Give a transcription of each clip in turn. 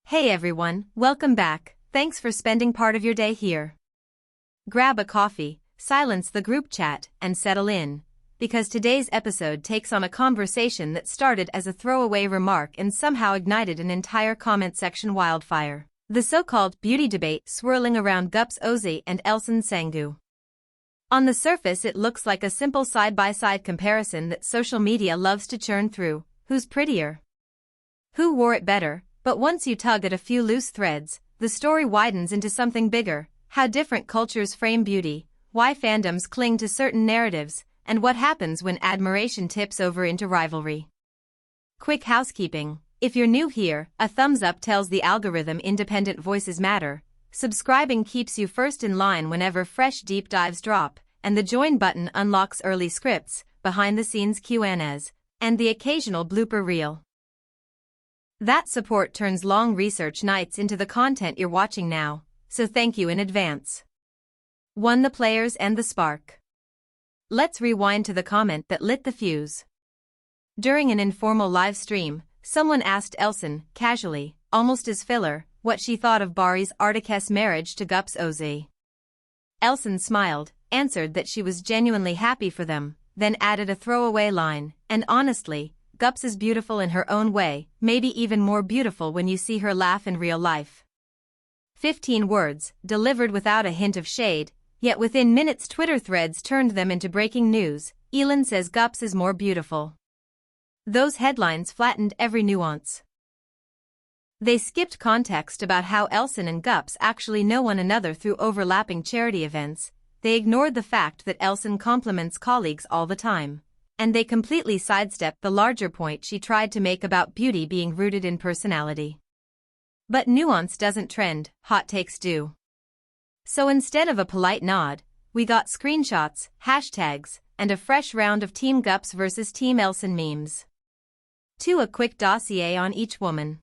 Hey everyone, welcome back. Thanks for spending part of your day here. Grab a coffee, silence the group chat, and settle in, because today's episode takes on a conversation that started as a throwaway remark and somehow ignited an entire comment section wildfire. The so-called beauty debate swirling around Gupse Özay and Elçin Sangu. On the surface it looks like a simple side-by-side comparison that social media loves to churn through. Who's prettier? Who wore it better? But once you tug at a few loose threads, the story widens into something bigger: how different cultures frame beauty, why fandoms cling to certain narratives, and what happens when admiration tips over into rivalry. Quick housekeeping: if you're new here, a thumbs up tells the algorithm independent voices matter, subscribing keeps you first in line whenever fresh deep dives drop, and the join button unlocks early scripts, behind-the-scenes Q&As, and the occasional blooper reel. That support turns long research nights into the content you're watching now, so thank you in advance. 1. The players and the spark. Let's rewind to the comment that lit the fuse. During an informal live stream, someone asked Elçin, casually, almost as filler, what she thought of Bari's Artikes marriage to Gupse Özay. Elçin smiled, answered that she was genuinely happy for them, then added a throwaway line, and honestly, Gupse is beautiful in her own way, maybe even more beautiful when you see her laugh in real life. 15 words, delivered without a hint of shade, yet within minutes Twitter threads turned them into breaking news. Elçin says Gupse is more beautiful. Those headlines flattened every nuance. They skipped context about how Elçin and Gupse actually know one another through overlapping charity events. They ignored the fact that Elçin compliments colleagues all the time. And they completely sidestepped the larger point she tried to make about beauty being rooted in personality. But nuance doesn't trend, hot takes do. So instead of a polite nod, we got screenshots, hashtags, and a fresh round of Team Gupse versus Team Elçin memes. 2. A quick dossier on each woman.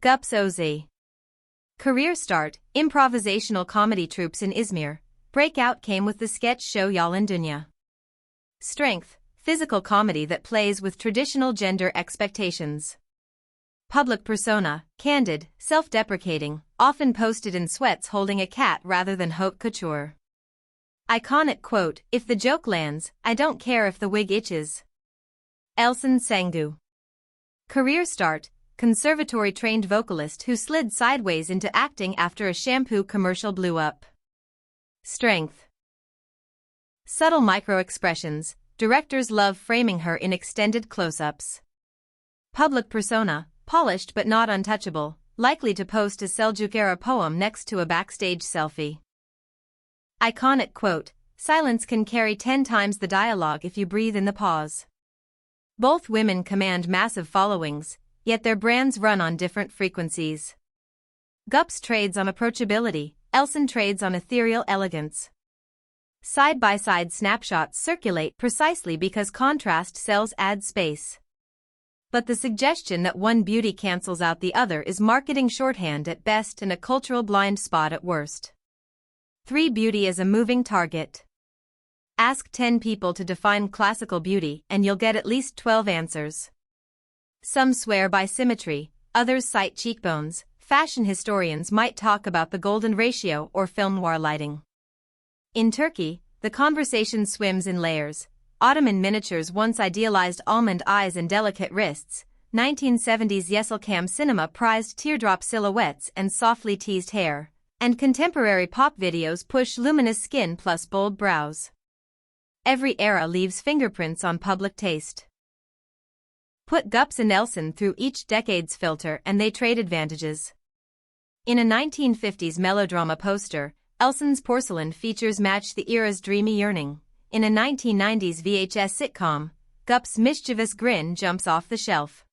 Gupse Özay. Career start: improvisational comedy troupes in Izmir. Breakout came with the sketch show Yalan Dünya. Strength: physical comedy that plays with traditional gender expectations. Public persona: candid, self-deprecating, often posted in sweats holding a cat rather than haute couture. Iconic quote: if the joke lands, I don't care if the wig itches. Elçin Sangu. Career start: conservatory-trained vocalist who slid sideways into acting after a shampoo commercial blew up. Strength: subtle micro-expressions. Directors love framing her in extended close-ups. Public persona: polished but not untouchable, likely to post a Seljuk-era poem next to a backstage selfie. Iconic quote: silence can carry 10 times the dialogue if you breathe in the pause. Both women command massive followings, yet their brands run on different frequencies. Gupse trades on approachability, Elçin trades on ethereal elegance. Side-by-side snapshots circulate precisely because contrast sells ad space. But the suggestion that one beauty cancels out the other is marketing shorthand at best and a cultural blind spot at worst. 3. Beauty as a moving target. Ask 10 people to define classical beauty and you'll get at least 12 answers. Some swear by symmetry, others cite cheekbones. Fashion historians might talk about the golden ratio or film noir lighting. In Turkey, the conversation swims in layers. Ottoman miniatures once idealized almond eyes and delicate wrists. 1970s Yeşilçam cinema prized teardrop silhouettes and softly teased hair. And contemporary pop videos push luminous skin plus bold brows. Every era leaves fingerprints on public taste. Put Gupse and Elçin through each decade's filter and they trade advantages. In a 1950s melodrama poster, Elçin's porcelain features match the era's dreamy yearning. In a 1990s VHS sitcom, Gupse's mischievous grin jumps off the shelf.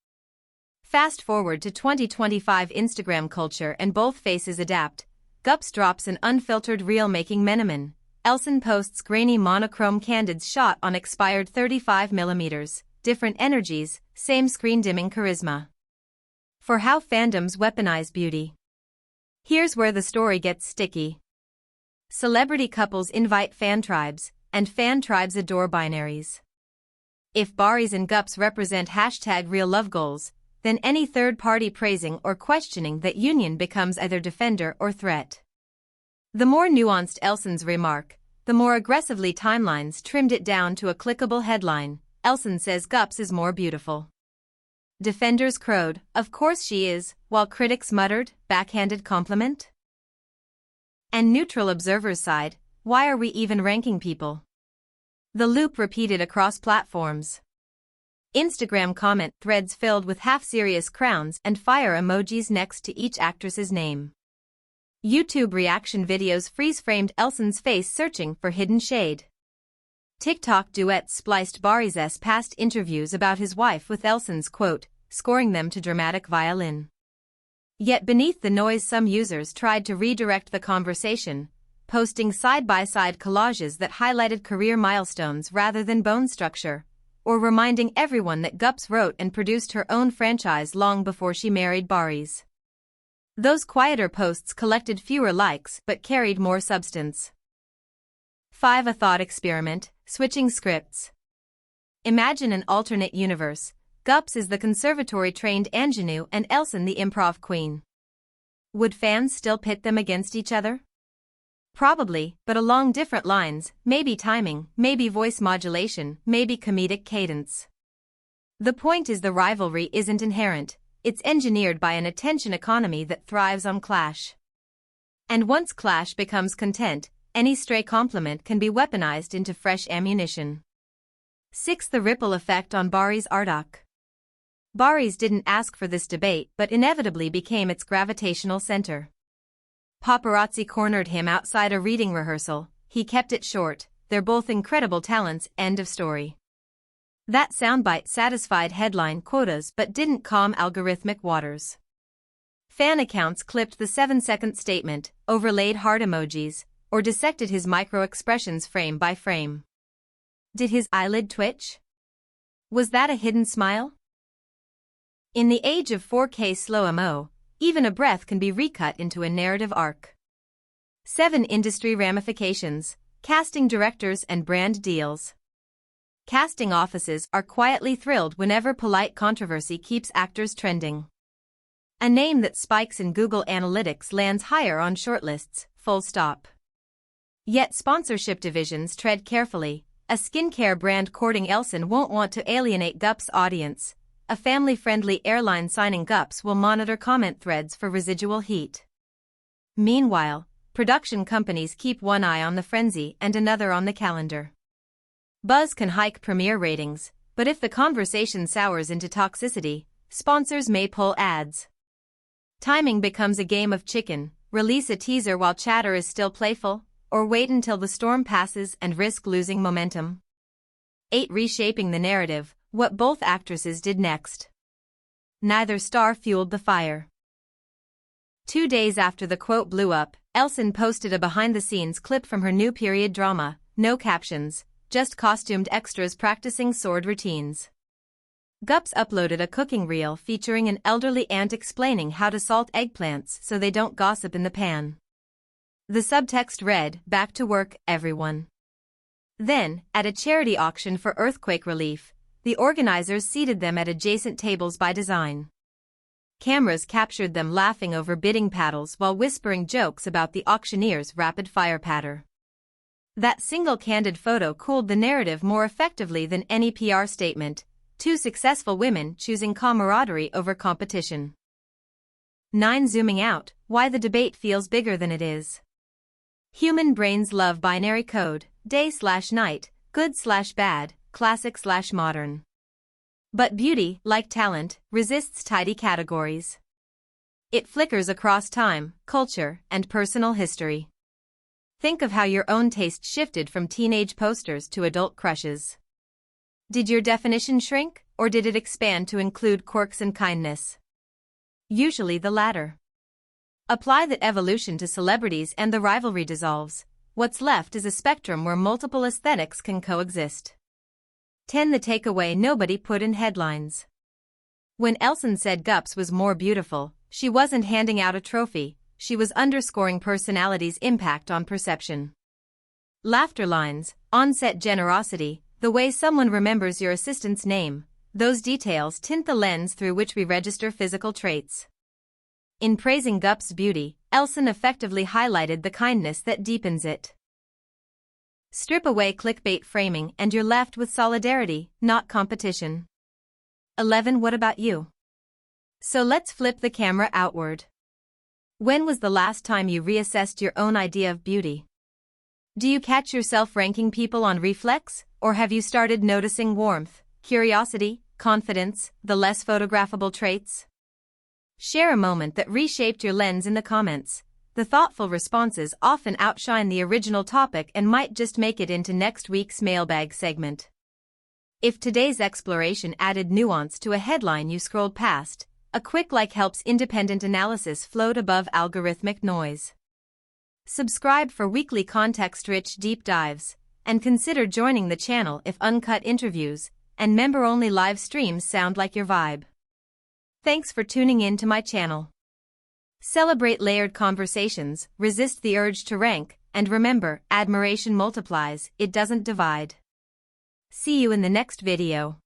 Fast forward to 2025 Instagram culture and both faces adapt. Gupse drops an unfiltered reel making Menemen. Elçin posts grainy monochrome candids shot on expired 35mm. Different energies, same screen-dimming charisma. For how fandoms weaponize beauty. Here's where the story gets sticky. Celebrity couples invite fan tribes, and fan tribes adore binaries. If Baris and Gupse represent #real love goals, then any third party praising or questioning that union becomes either defender or threat. The more nuanced Elçin's remark, the more aggressively timelines trimmed it down to a clickable headline: Elçin says Gupse is more beautiful. Defenders crowed, "Of course she is," while critics muttered, "Backhanded compliment?" And neutral observers sighed, "Why are we even ranking people?" The loop repeated across platforms. Instagram comment threads filled with half-serious crowns and fire emojis next to each actress's name. YouTube reaction videos freeze-framed Elçin's face searching for hidden shade. TikTok duets spliced Barry's past interviews about his wife with Elçin's quote, scoring them to dramatic violin. Yet beneath the noise, some users tried to redirect the conversation, posting side-by-side collages that highlighted career milestones rather than bone structure, or reminding everyone that Gupse wrote and produced her own franchise long before she married Barry's. Those quieter posts collected fewer likes but carried more substance. 5. A thought experiment: switching scripts. Imagine an alternate universe. Gupse is the conservatory-trained ingenue and Elçin the improv queen. Would fans still pit them against each other? Probably, but along different lines, maybe timing, maybe voice modulation, maybe comedic cadence. The point is, the rivalry isn't inherent, it's engineered by an attention economy that thrives on clash. And once clash becomes content, any stray compliment can be weaponized into fresh ammunition. 6. The ripple effect on Barry's art arc. Barry's didn't ask for this debate but inevitably became its gravitational center. Paparazzi cornered him outside a reading rehearsal. He kept it short, "They're both incredible talents, end of story." That soundbite satisfied headline quotas but didn't calm algorithmic waters. Fan accounts clipped the 7-second statement, overlaid heart emojis, or dissected his micro-expressions frame by frame. Did his eyelid twitch? Was that a hidden smile? In the age of 4K slow-mo, even a breath can be recut into a narrative arc. 7. Industry ramifications: casting directors and brand deals. Casting offices are quietly thrilled whenever polite controversy keeps actors trending. A name that spikes in Google Analytics lands higher on shortlists, full stop. Yet sponsorship divisions tread carefully. A skincare brand courting Elçin won't want to alienate Gupse's audience. A family-friendly airline signing Gupse will monitor comment threads for residual heat. Meanwhile, production companies keep one eye on the frenzy and another on the calendar. Buzz can hike premiere ratings, but if the conversation sours into toxicity, sponsors may pull ads. Timing becomes a game of chicken: release a teaser while chatter is still playful, or wait until the storm passes and risk losing momentum. 8. Reshaping the narrative: what both actresses did next. Neither star fueled the fire. 2 days after the quote blew up, Elçin posted a behind-the-scenes clip from her new period drama, no captions, just costumed extras practicing sword routines. Gupse uploaded a cooking reel featuring an elderly aunt explaining how to salt eggplants so they don't gossip in the pan. The subtext read, "Back to work, everyone." Then, at a charity auction for earthquake relief, the organizers seated them at adjacent tables by design. Cameras captured them laughing over bidding paddles while whispering jokes about the auctioneer's rapid-fire patter. That single candid photo cooled the narrative more effectively than any PR statement: 2 successful women choosing camaraderie over competition. 9. Zooming out: why the debate feels bigger than it is. Human brains love binary code: day/night, good/bad, classic/modern. But beauty, like talent, resists tidy categories. It flickers across time, culture, and personal history. Think of how your own taste shifted from teenage posters to adult crushes. Did your definition shrink, or did it expand to include quirks and kindness? Usually the latter. Apply that evolution to celebrities and the rivalry dissolves. What's left is a spectrum where multiple aesthetics can coexist. 10. The takeaway nobody put in headlines. When Elçin said Gupse was more beautiful, she wasn't handing out a trophy, she was underscoring personality's impact on perception. Laughter lines, on-set generosity, the way someone remembers your assistant's name, Those details tint the lens through which we register physical traits. In praising Gupse's beauty, Elçin effectively highlighted the kindness that deepens it. Strip away clickbait framing and you're left with solidarity, not competition. 11. What about you? So let's flip the camera outward. When was the last time you reassessed your own idea of beauty? Do you catch yourself ranking people on reflex, or have you started noticing warmth, curiosity, confidence, the less photographable traits? Share a moment that reshaped your lens in the comments. The thoughtful responses often outshine the original topic and might just make it into next week's mailbag segment. If today's exploration added nuance to a headline you scrolled past, a quick like helps independent analysis float above algorithmic noise. Subscribe for weekly context-rich deep dives, and consider joining the channel if uncut interviews and member-only live streams sound like your vibe. Thanks for tuning in to my channel. Celebrate layered conversations, resist the urge to rank, and remember, admiration multiplies, it doesn't divide. See you in the next video.